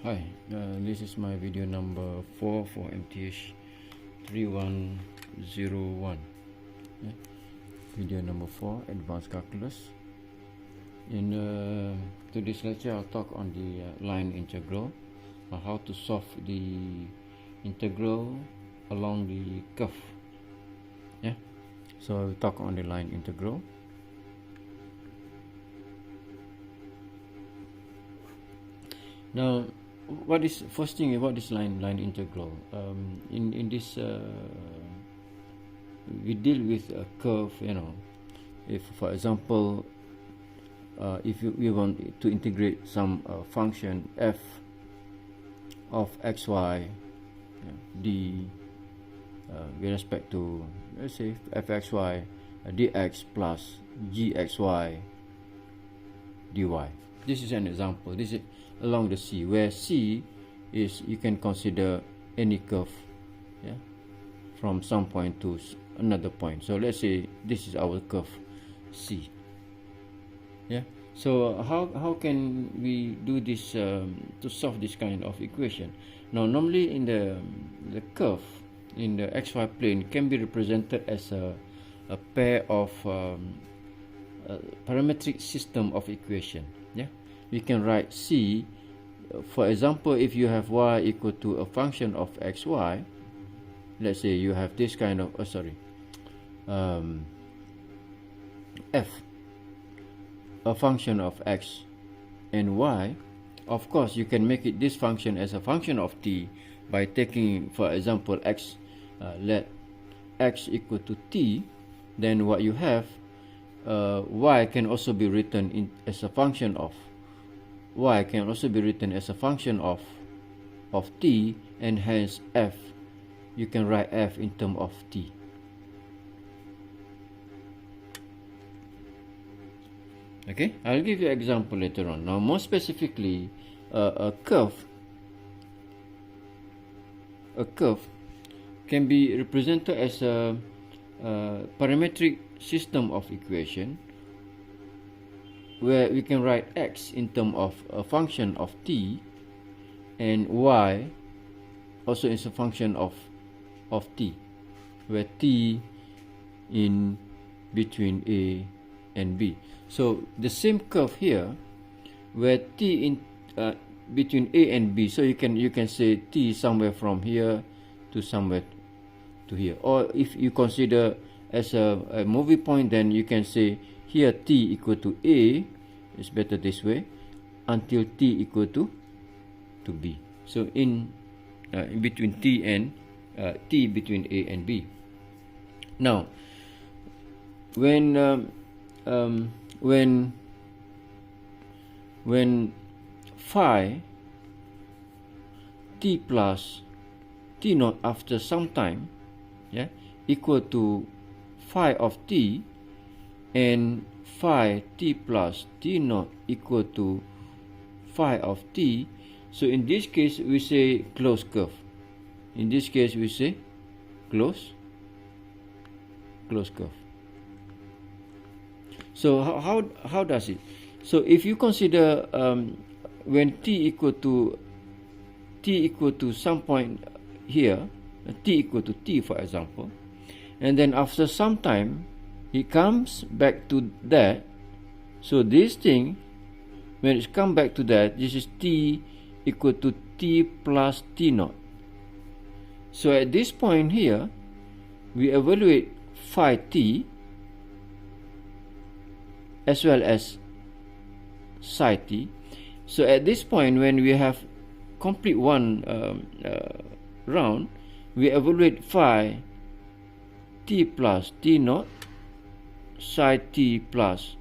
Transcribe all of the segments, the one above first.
Hi, this is my video number 4 for mth3101. Video number 4, Advanced Calculus. In today's lecture, I'll talk on the line integral, how to solve the integral along the curve. So I'll talk on the line integral. Now, what is first thing about this line integral? In this we deal with a curve. If for example, if we want to integrate some function f of xy d with respect to, let's say, fxy dx plus gxy dy. This is an example. This is along the C, where C is, you can consider any curve, from some point to another point. So let's say this is our curve C. So how can we do this to solve this kind of equation? Now, normally in the curve in the xy plane can be represented as a pair of parametric system of equation. We can write C, for example, if you have y equal to a function of xy. Let's say you have this kind of f, a function of x and y. Of course, you can make it this function as a function of t by taking, for example, x, let x equal to t. Then what you have, y can also be written in as a function of y can also be written as a function of t, and hence f, you can write f in terms of t. Okay, I'll give you an example later on. Now, more specifically, a curve can be represented as a parametric system of equation, where we can write x in terms of a function of t, and y also is a function of t, where t in between a and b. So the same curve here, where t in between a and b. So you can say t somewhere from here to somewhere to here. Or if you consider as a movie point, then you can say here t equal to a, is better this way, until t equal to b. So in between t and t between a and b. Now, when phi t plus t naught after some time, equal to phi of t, and phi t plus t naught equal to phi of t. So in this case we say closed curve. In this case we say closed curve. So how does it? So if you consider when t equal to some point here, t equal to t, for example, and then after some time it comes back to that. So this thing, when it's come back to that, this is t equal to t plus t naught. So at this point here, we evaluate phi t as well as psi t. So at this point, when we have complete one round, we evaluate phi t plus t naught, psi t plus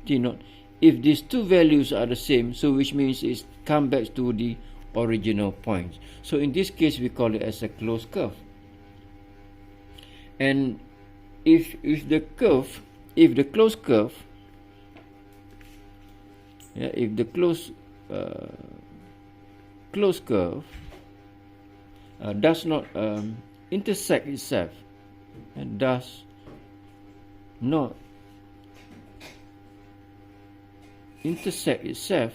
t naught. If these two values are the same, so which means it's come back to the original points. So in this case, we call it as a closed curve. And if the closed curve does not intersect itself, and does not intersect itself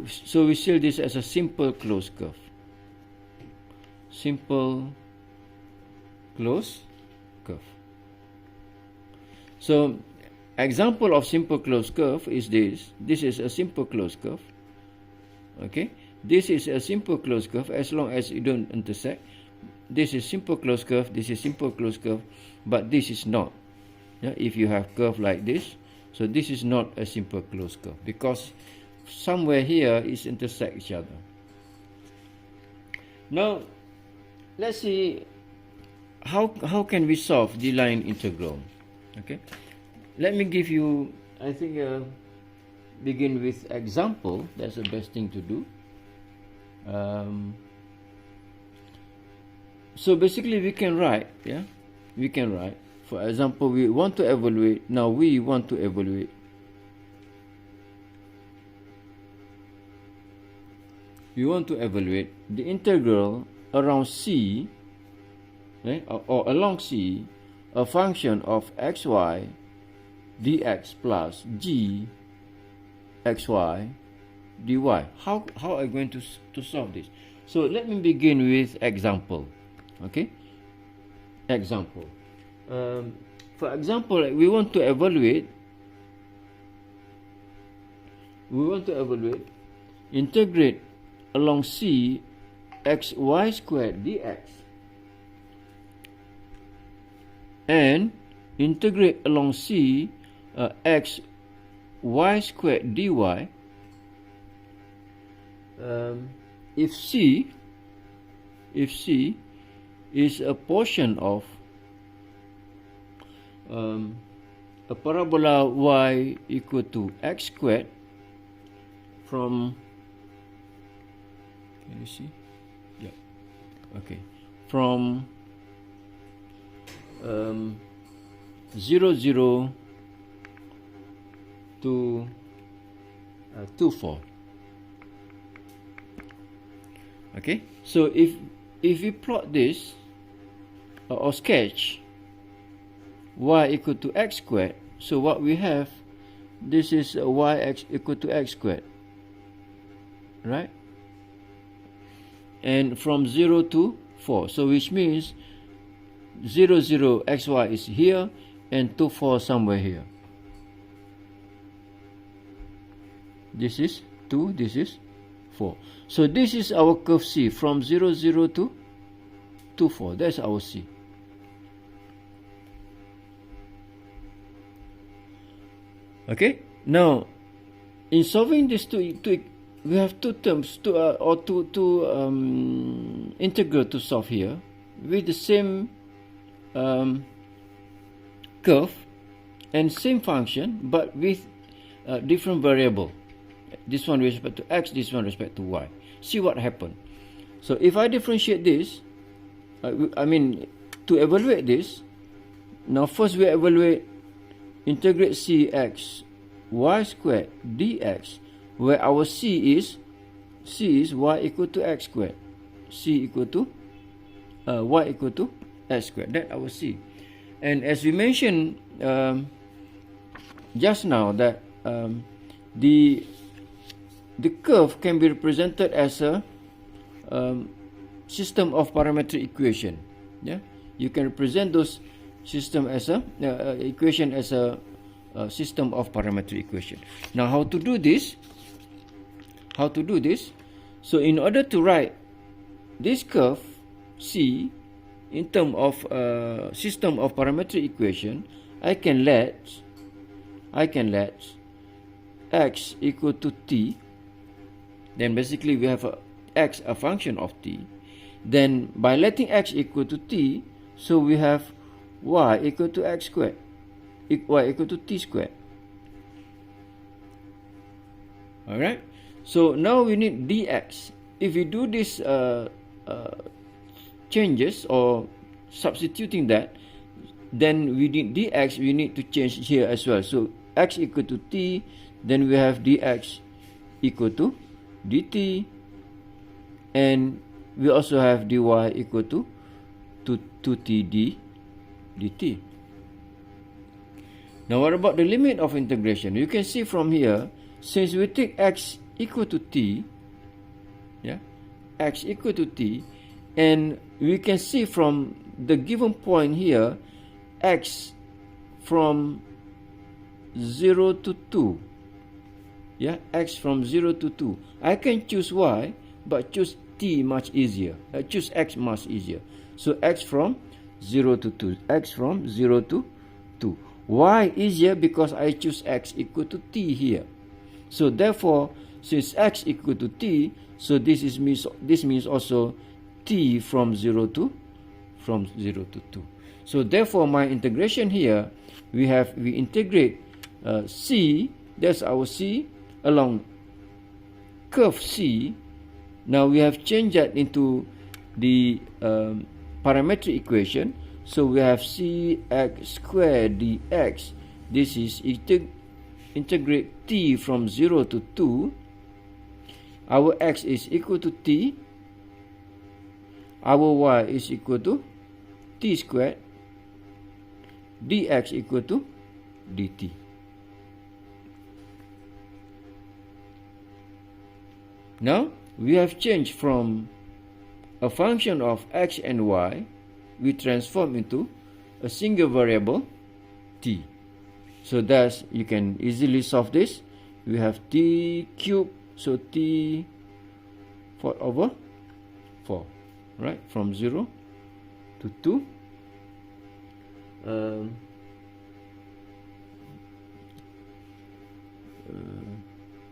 So we see this as a simple closed curve. Simple closed curve. So example of simple closed curve is this. This is a simple closed curve. Okay, this is a simple closed curve as long as you don't intersect. This is simple closed curve. This is simple closed curve, but this is not. Yeah, if you have curve like this, so this is not a simple closed curve because somewhere here is intersect each other. Now let's see how can we solve the line integral. Okay, let me give you, I think begin with example. That's the best thing to do. So basically we can write, we can write, for example, we want to evaluate the integral around C, or along C, a function of xy dx plus g xy dy. How are you going to solve this? So let me begin with example. Okay, example. For example, we want to evaluate integrate along C xy squared dx and integrate along C x y squared dy if C is a portion of a parabola y equal to x squared from, can you see? Yeah. Okay. From 0, 0 to 2, 4. Okay. So if we plot this or sketch y equal to x squared, so what we have, this is yx equal to x squared, right? And from 0 to 4, so which means 0, 0 xy is here and 2, 4 somewhere here. This is 2, this is 4. So this is our curve C from 0, 0 to 2, 4. That's our C. Okay. Now, in solving this we have two terms, two integral to solve here with the same curve and same function, but with different variable. This one with respect to x, this one with respect to y. See what happened. So if I differentiate this, I mean to evaluate this, now first we evaluate integrate C x y squared dx, where our C is y equal to x squared, C equal to y equal to x squared. That our C. And as we mentioned just now, that the curve can be represented as a system of parametric equation. Yeah, you can represent those system as a equation as a system of parametric equation. Now, how to do this? So, in order to write this curve C in terms of system of parametric equation, I can let x equal to t. Then basically we have x a function of t. Then by letting x equal to t, so we have y equal to x squared, y equal to t squared. Alright, so now we need dx. If we do this changes or substituting that, then we need dx, we need to change here as well. So x equal to t, then we have dx equal to dt, and we also have dy equal to 2t dt. Now what about the limit of integration? You can see from here, since we take x equal to t, yeah, x equal to t, and we can see from the given point here, x from 0 to 2, yeah, x from 0 to 2. I can choose y, but choose t much easier. Choose x much easier. So x from 0 to 2, x from 0 to 2. Why easier? Because I choose x equal to t here. So therefore, since x equal to t, so this means also t from 0 to 2. So therefore, my integration here, we integrate c, that's our c, along curve c. Now we have changed that into the parametric equation. So we have cx squared dx. This is integrate t from 0 to 2. Our x is equal to t. Our y is equal to t squared. Dx equal to dt. Now we have changed from a function of x and y, we transform into a single variable t. So thus you can easily solve this. We have t cubed, so t 4 over 4, right, from 0 to 2.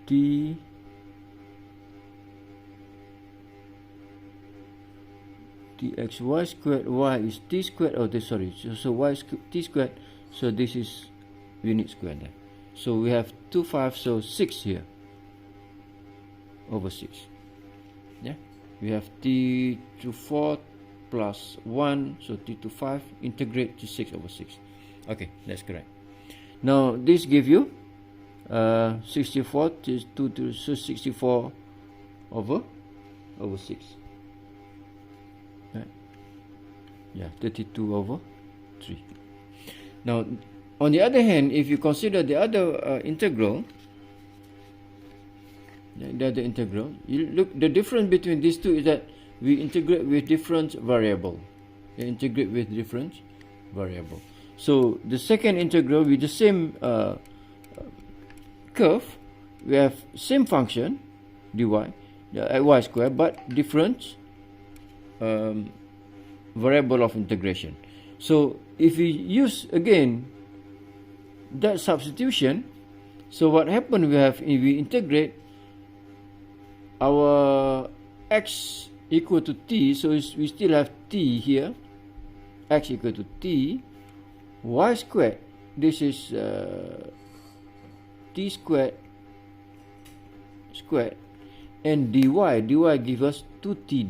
T txy squared, y is t squared, so y is t squared, so this is unit square there. So we have 2, 5, so 6 here, over 6. Yeah, we have t to 4 plus 1, so t to 5, integrate to 6 over 6. Okay, that's correct. Now this give you 64, so 64 over 6. Right? Yeah, 32 over 3. Now, on the other hand, if you consider the other integral, you look, the difference between these two is that we integrate with different variable. So the second integral with the same curve, we have same function dy, y squared, but different variable of integration. So if we use again that substitution, so what happened, if we integrate our x equal to t, so we still have t here, x equal to t, y squared, this is t squared, and dy give us 2t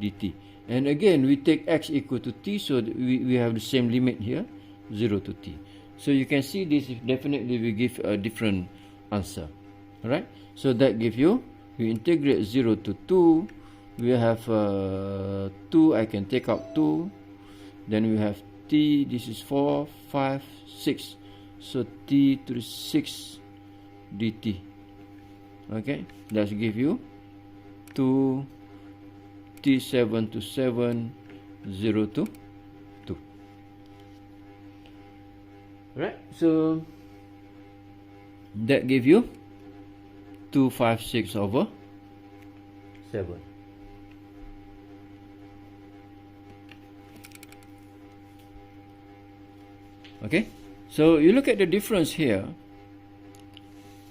dt. And again, we take x equal to t, so we have the same limit here, 0 to t. So you can see this definitely will give a different answer. Alright, so that gives you, we integrate 0 to 2, we have 2, I can take out 2, then we have t, this is 4, 5, 6, so t to the 6 dt. Okay, that give you 2 t7 to 7, 0 to 2. Right, so that give you 256 over 7. Okay, so you look at the difference here.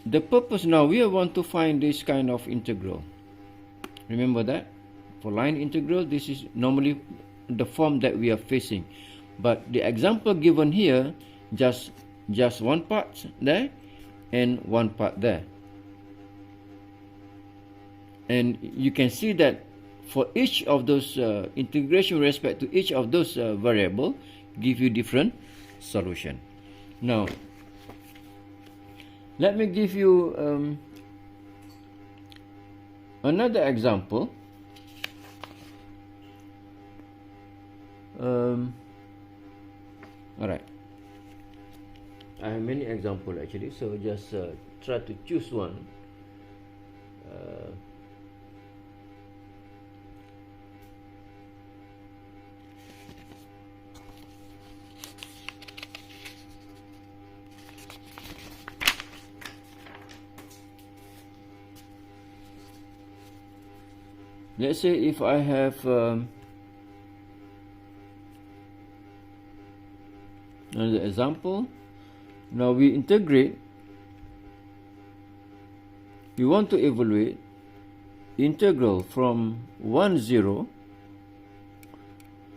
The purpose now, we want to find this kind of integral. Remember that for line integral, this is normally the form that we are facing, but the example given here, just one part there and one part there. And you can see that for each of those integration with respect to each of those variable give you different solution. Now let me give you another example. Alright, I have many examples actually, so just try to choose one. Let's say if I have another example. Now we integrate. We want to evaluate integral from 10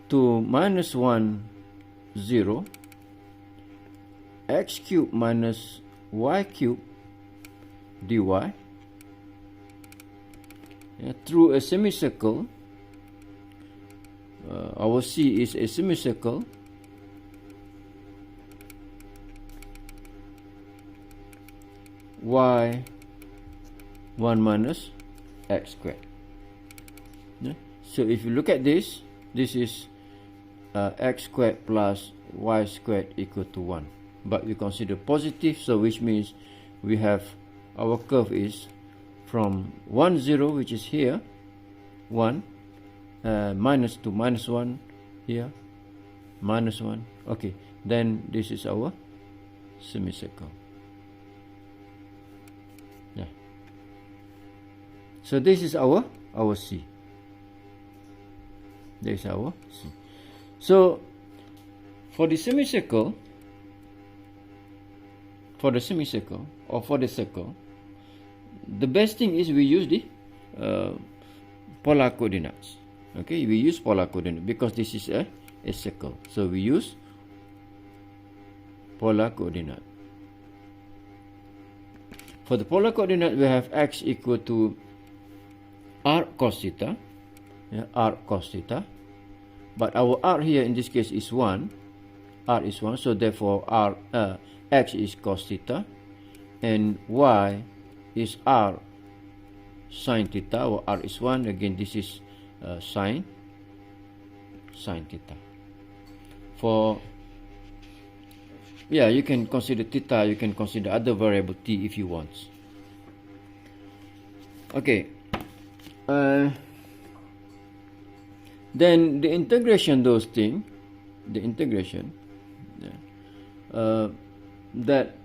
to minus 10 x cubed minus y cubed dy through a semicircle. Our C is a semicircle. Y 1 minus x squared. So if you look at this, this is x squared plus y squared equal to 1. But we consider positive, so which means we have our curve is from 1 0, which is here, 1 minus to minus 1 here, minus 1. Okay, then this is our semicircle. So this is our C. This is our C. So for the semicircle, or for the circle, the best thing is we use the polar coordinates. Okay, we use polar coordinate because this is a circle. So we use polar coordinate. For the polar coordinate, we have x equal to r cos theta, r cos theta, but our r here in this case is 1, r is 1, so therefore x is cos theta, and y is r sin theta, our r is 1, again this is sin theta. For you can consider theta, you can consider other variable t if you want. Okay. Then the integration, that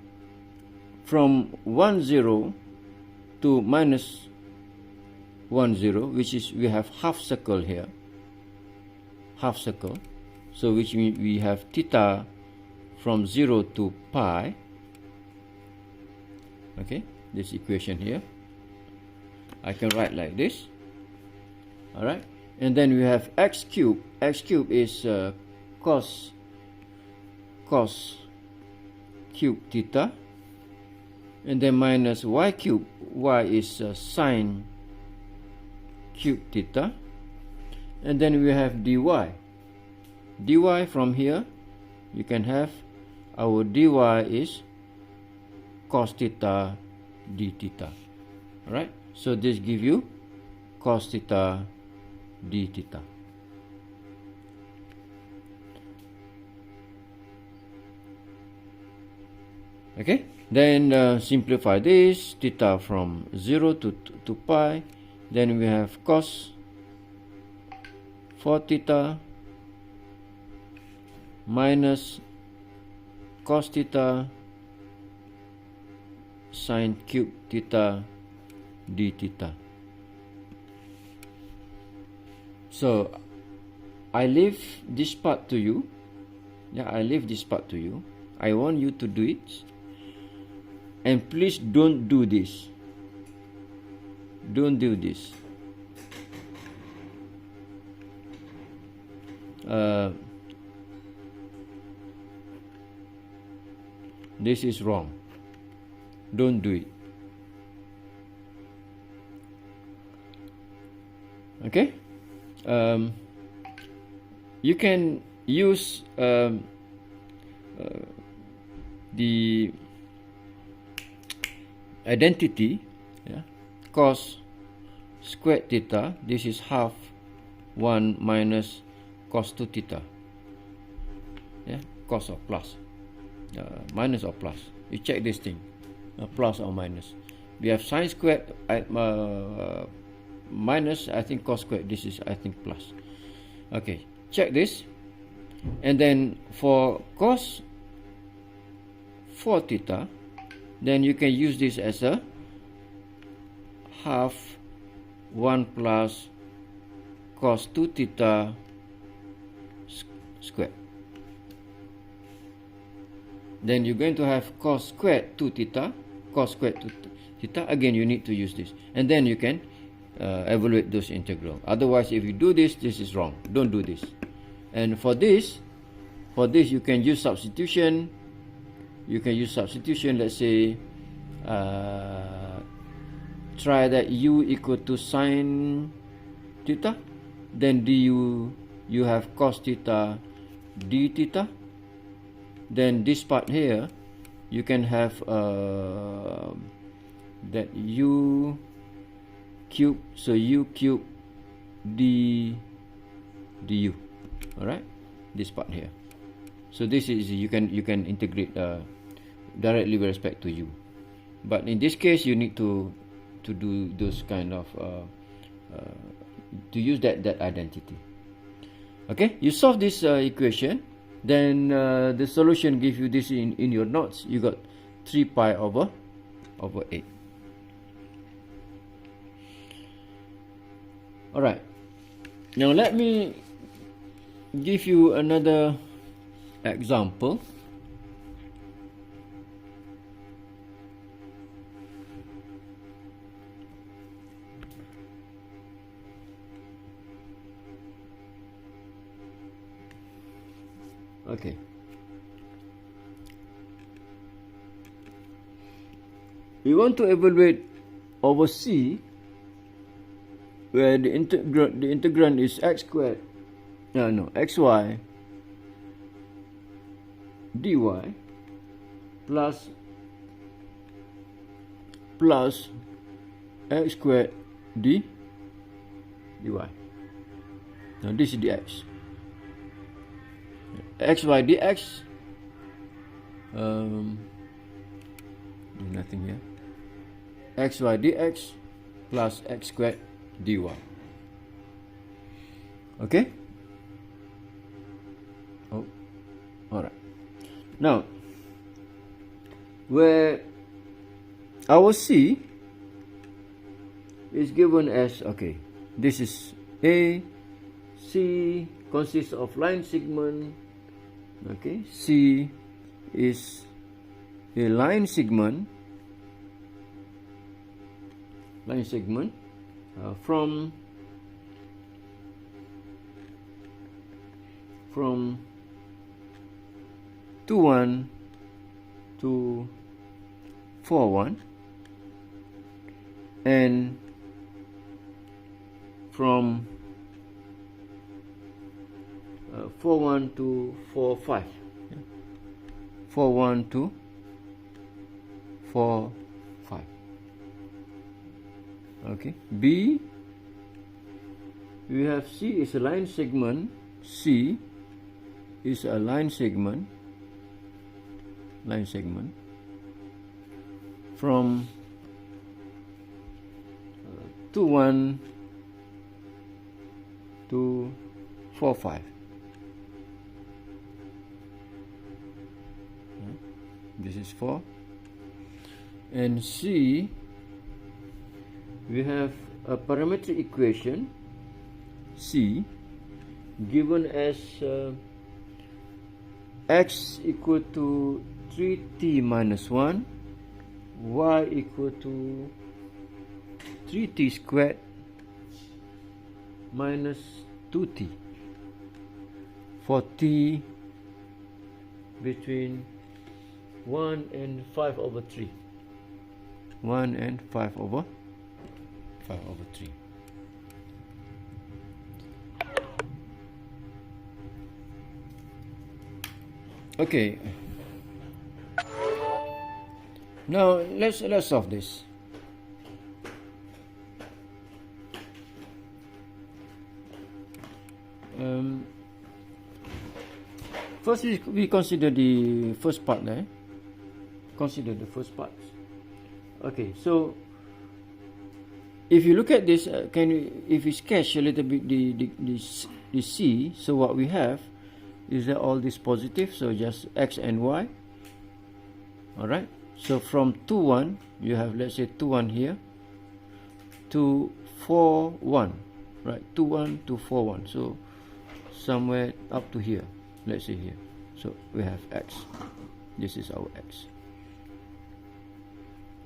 from 10 to minus 10, which is we have half circle here, so which means we have theta from 0 to pi. Okay, this equation here I can write like this. Alright, and then we have x cubed. X cubed is cos cube theta, and then minus y cubed. Y is sin cube theta, and then we have dy. Dy from here you can have our dy is cos theta d theta. Alright, so this give you cos theta d theta. Okay, then simplify this, theta from 0 to pi, then we have cos 4 theta minus cos theta sin cube theta d theta. So I leave this part to you. I leave this part to you. I want you to do it, and please don't do this. Don't do this. This is wrong. Don't do it. Okay, you can use the identity, cos squared theta. This is half 1 minus cos 2 theta, cos or plus. minus or plus. You check this thing, plus or minus. We have sine squared minus, I think cos squared. This is, I think, plus. Okay, check this. And then for cos 4 theta, then you can use this as a half 1 plus cos 2 theta squared. Then you're going to have cos squared 2 theta, cos squared 2 theta. Again, you need to use this. And then you can evaluate those integral. Otherwise, if you do this, this is wrong. Don't do this. And for this you can use substitution. You can use substitution. Let's say try that u equal to sine theta, then du, you have cos theta d theta. Then this part here, you can have that u cube, so u cube d du. All right, this part here. So this is, you can integrate directly with respect to u. But in this case, you need to do those kind of to use that identity. Okay, you solve this equation, then the solution gives you this in your notes. You got 3 pi over 8. All right, now let me give you another example. Okay. We want to evaluate over C, where the integrand is x squared, xy dy plus x squared dy. Now this is the x. Xy dx, nothing here. Xy dx plus x squared dy. Okay. Oh, all right. Now, where our C is given as, okay, this is A, C consists of line segment. Okay, C is a line segment from 2,1 to 4,1, and from 4,1 to 4,5. 4,1 to 4,5. Okay. B, we have C is a line segment. C is a line segment from 2,1 to 4,5. This is 4. And C, we have a parametric equation C given as x equal to 3t minus 1, y equal to 3t squared minus 2t for t between 1 and 5 over 3. 1 and 5 over 3. Okay. Now let's solve this. first we consider the first part there. Consider the first part. Okay, so if you look at this, if we sketch a little bit the C, so what we have is that all this positive, so just X and Y. Alright, so from 2, 1, you have, let's say 2, 1 here, to 4, 1, right, 2, 1 to 4, 1, so somewhere up to here, let's say here. So we have X, this is our X.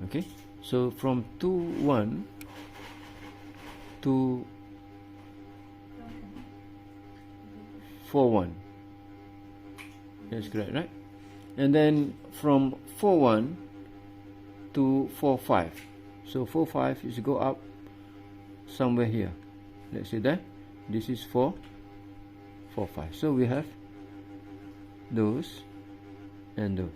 Okay, so from 2, 1 to 4, 1, that's correct, right? And then from 4, 1 to 4, 5, so 4, 5 is go up somewhere here, let's say that this is 4, 4, 5, so we have those and those.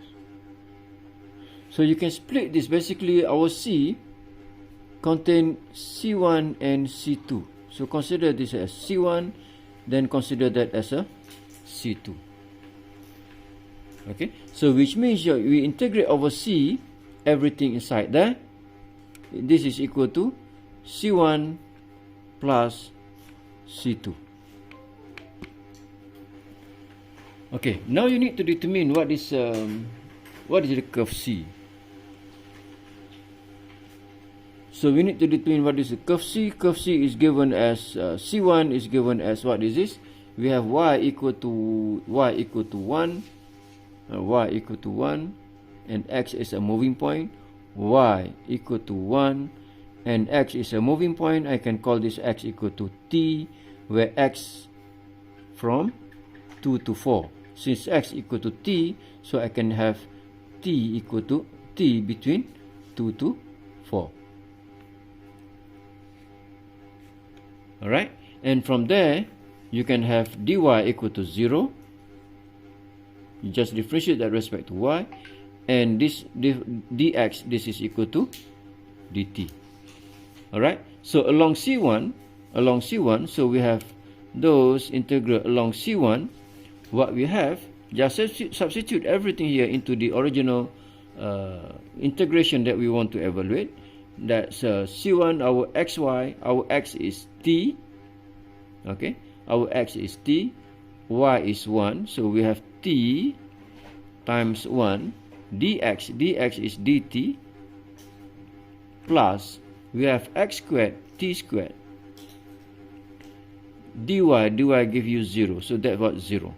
So you can split this. Basically our C contain C1 and C2, so consider this as C1, then consider that as a C2. Okay, so which means we integrate over C, everything inside there, this is equal to C1 plus C2. Okay, now you need to determine what is the curve C. So we need to determine what is the curve C. Curve C is given as C1 is given as, what is this? We have y equal to 1, y equal to 1, and x is a moving point, y equal to 1, and x is a moving point. I can call this x equal to t, where x from 2 to 4. Since x equal to t, so I can have t equal to t between 2 to 4. Alright, and from there you can have dy equal to 0. You just differentiate that respect to y, and this dx, this is equal to dt. Alright, so along C1, so we have those integral along C1. What we have, just substitute everything here into the original integration that we want to evaluate. That's C1, our xy, our x is t. Okay, our x is t, y is 1, so we have t times 1, dx is dt, plus we have x squared, t squared, dy give you 0, so that was 0.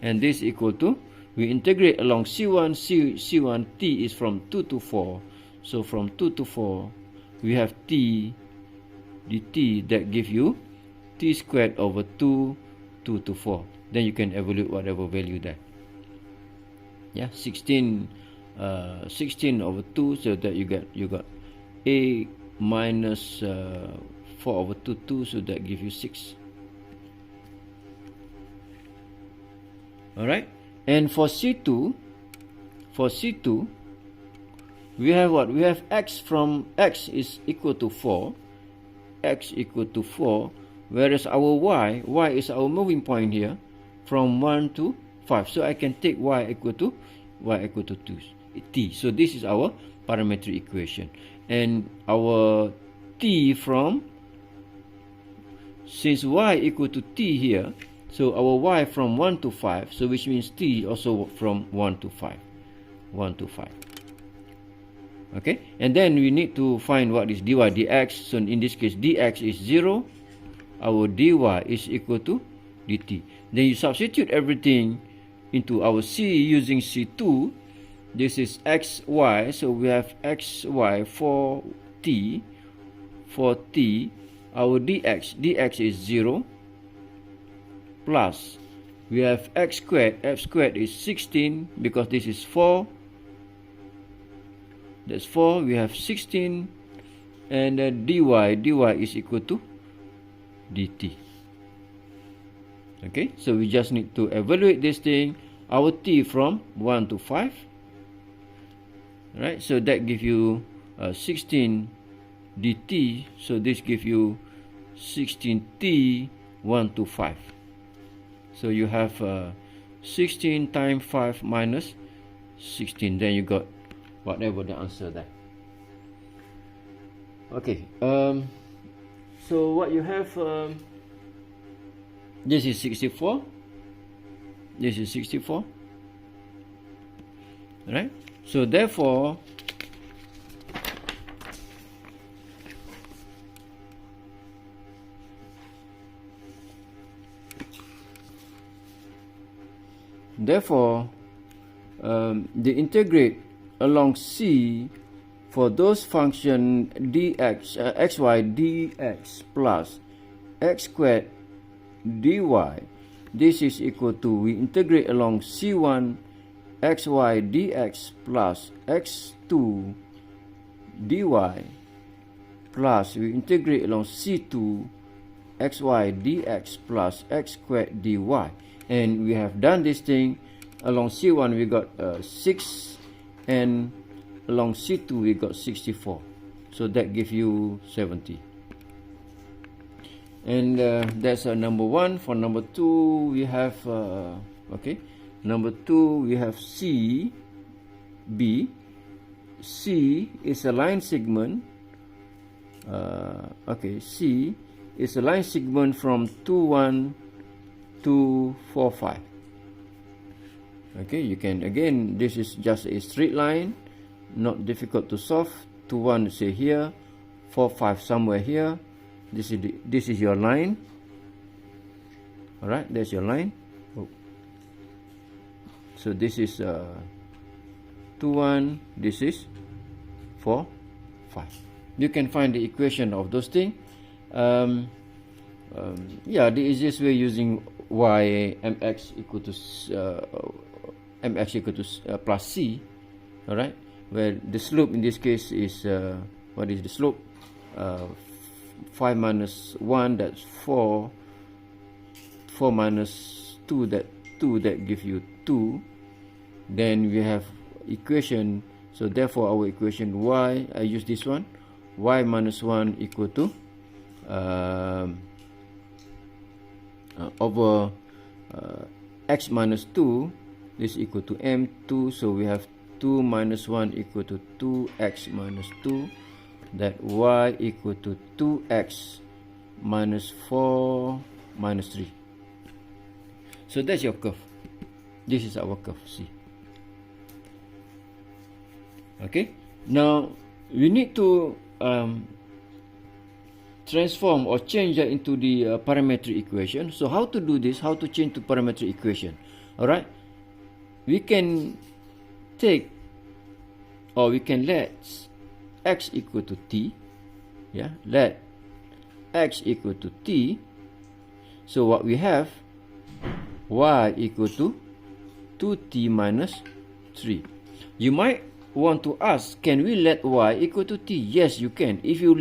And this equal to, we integrate along C1, C1 t is from 2 to 4, so from 2 to 4 we have t dt, that give you t squared over 2 to 4. Then you can evaluate whatever value there. Yeah, 16 over 2, so that you got a minus 4 over 2, so that give you 6. Alright, and for C2, we have what? We have x from x is equal to 4, x equal to 4, whereas our y is our moving point here from 1 to 5. So I can take y equal to 2 t. So this is our parametric equation, and our t from, since y equal to t here, so our y from 1 to 5, so which means t also from 1 to 5. Okay, and then we need to find what is dy dx. So in this case dx is 0, our dy is equal to dt. Then you substitute everything into our c using C2. This is xy, so we have xy for t, our dx is 0, plus we have x squared, f squared is 16, because this is 4, that's 4, we have 16, and dy is equal to dt. Okay, so we just need to evaluate this thing, our t from 1 to 5, right? So that gives you 16 dt, so this gives you 16t 1 to 5. So you have 16 times 5 minus 16. Then you got whatever the answer there. Okay, so what you have, this is 64, this is 64, right? So therefore, the integrate along C for those function dx xy dx plus x squared dy, this is equal to, we integrate along C1 xy dx plus x2 dy plus we integrate along C2 xy dx plus x squared dy. And we have done this thing. Along C1 we got 6, and along C2 we got 64. So that gives you 70. And that's number 1. For number 2 we have okay, number 2 we have C, B. C is a line segment. Okay, C is a line segment from 21 to 45. Okay, you can, again, this is just a straight line, not difficult to solve. 21 say here, 45 somewhere here. This is your line. All right, there's your line. Oh. So this is 21. This is 4, 5. You can find the equation of those things. Yeah, the easiest way using y mx equal to plus c, all right, where the slope in this case is what is the slope? 5 minus 1, that's 4. 4 minus 2, that 2, that gives you 2. Then we have equation. So therefore our equation y, I use this one, y minus 1 equal to over x minus 2, this equal to m2. So we have 2 minus 1 equal to 2x minus 2, that y equal to 2x minus 4 minus 3. So that's your curve. This is our curve, see. Okay, now we need to transform or change that into the parametric equation. So how to do this? How to change to parametric equation? All right, we can take, or we can let x equal to t. Yeah, let x equal to t. So what we have, y equal to 2t minus 3. You might want to ask, can we let y equal to t? Yes, you can. If you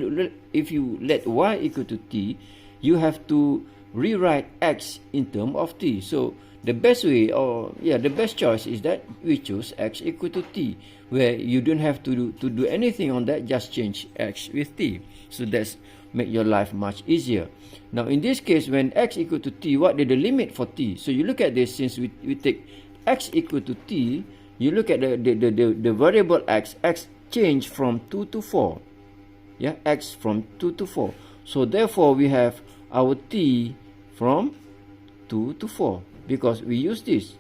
let y equal to t, you have to rewrite x in terms of t. So the best way, or the best choice is that we choose x equal to t, where you don't have to do anything on that, just change x with t. So that's make your life much easier. Now in this case, when x equal to t, what is the limit for t? So you look at this, since we take x equal to t, you look at the variable x change from 2 to 4. Yeah, x from 2 to 4. So therefore we have our t from 2 to 4, because we use this.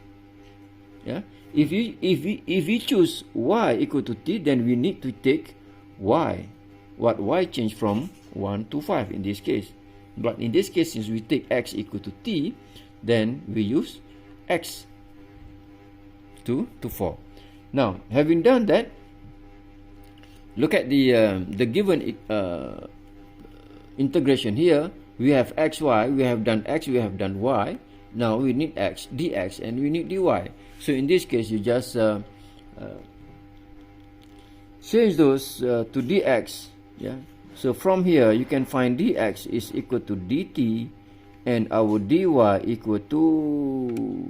Yeah, if we choose y equal to t, then we need to take y, what y change from 1 to 5 in this case. But in this case, since we take x equal to t, then we use x 2 to 4. Now, having done that, look at the given integration here. We have xy, we have done x, we have done y. Now we need x, dx, and we need dy. So in this case, you just change those to dx. Yeah. So from here, you can find dx is equal to dt, and our dy equal to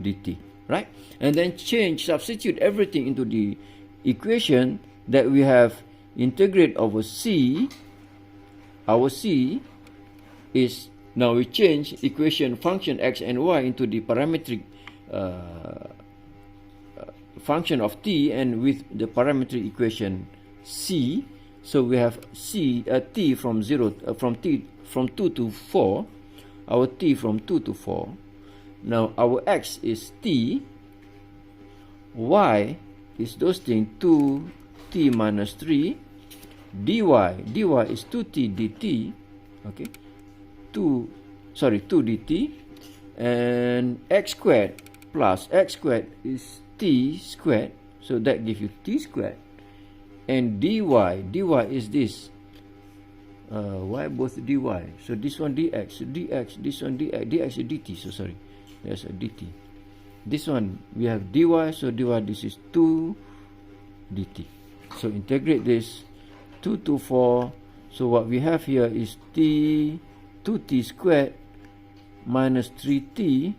dt, right? And then substitute everything into the equation that we have. Integrate over c. Our c is Now we change equation function x and y into the parametric function of t, and with the parametric equation c. So we have t from 2 to 4, our t from 2 to 4. Now our x is t, y is those things 2t minus 3, dy is 2t dt, okay, 2 dt, and x squared plus x squared is t squared, so that gives you t squared, and dy is this, why both dy, so this one dx, this one dx is dt, so sorry, there's a dt. This one we have dy, so dy this is 2 dt. So integrate this 2 to 4. So what we have here is 2t squared minus 3t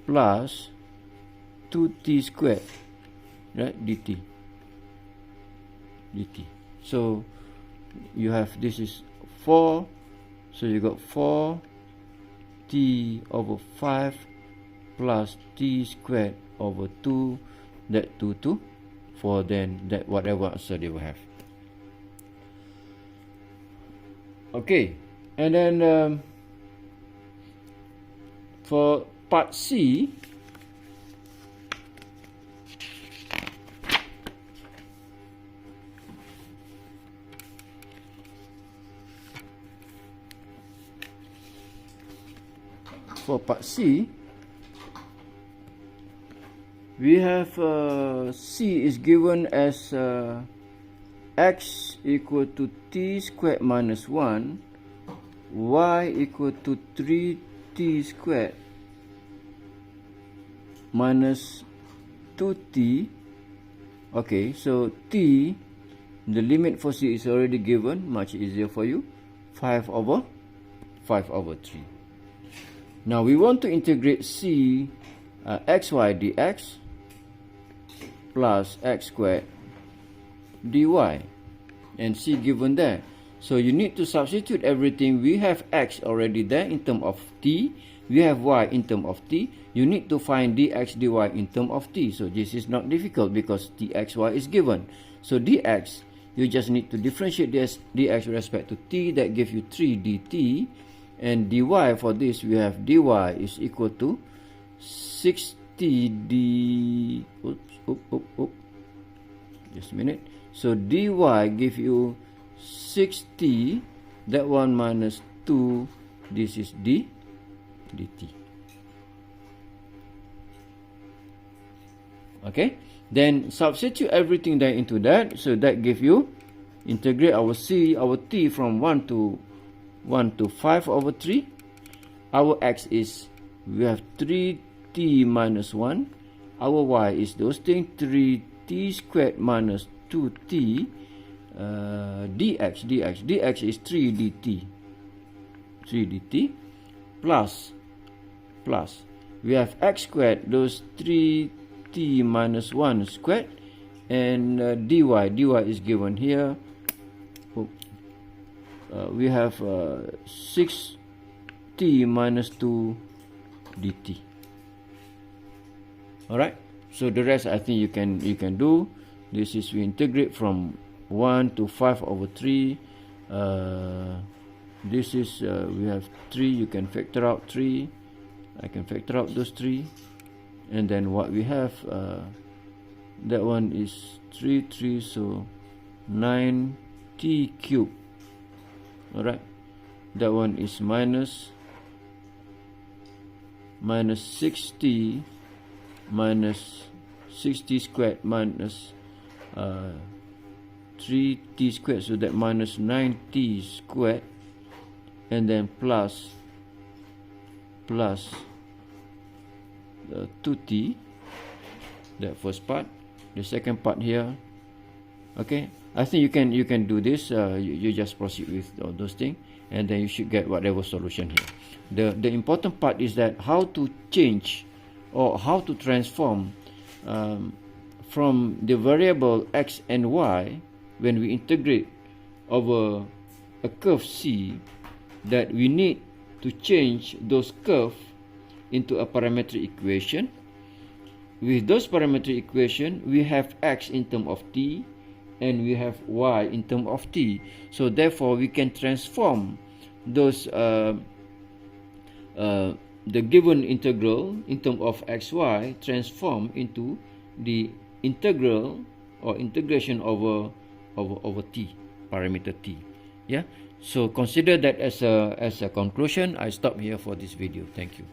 plus 2t squared, right, dt. So you have, this is 4, so you got 4t over 5 plus t squared over 2, that 2 to 4, then that whatever answer they will have. Okay, and then for part C, we have C is given as x equal to t squared minus 1, y equal to 3t squared minus 2t. Okay, so t, the limit for C is already given, much easier for you, 5 over 3. Now we want to integrate C xy dx plus x squared dy, and C given there. So you need to substitute everything. We have x already there in terms of t, we have y in terms of t. You need to find dx dy in terms of t. So this is not difficult because dxy is given. So dx, you just need to differentiate this dx with respect to t, that gives you 3 dt, and dy for this, we have dy is equal to 60 d, just a minute. So dy give you 60, that one minus 2, this is dt. Okay, then substitute everything there into that, so that give you, integrate our c, our t from 1 to 5 over 3. Our x is, we have 3t minus 1. Our y is those things, 3t squared minus 2t, dx is 3 dt, plus, we have x squared, those 3t minus 1 squared, and dy is given here. We have 6t minus 2 dt. Alright, so the rest I think you can do. This is, we integrate from 1 to 5 over 3. This is, we have 3, you can factor out 3. I can factor out those 3. And then what we have, that one is 3, so 9t cubed. Alright, that one is minus 60 minus 60 squared minus 3t squared, so that minus 9t squared, and then plus 2t, that first part. The second part here, okay, I think you can do this. You just proceed with all those things, and then you should get whatever solution here. The important part is that how to change or how to transform from the variable x and y when we integrate over a curve C, that we need to change those curves into a parametric equation. With those parametric equation, we have x in terms of t and we have y in terms of t. So therefore, we can transform those the given integral in terms of xy transform into the integral or integration over t, parameter t. Yeah. So consider that as a conclusion. I stop here for this video. Thank you.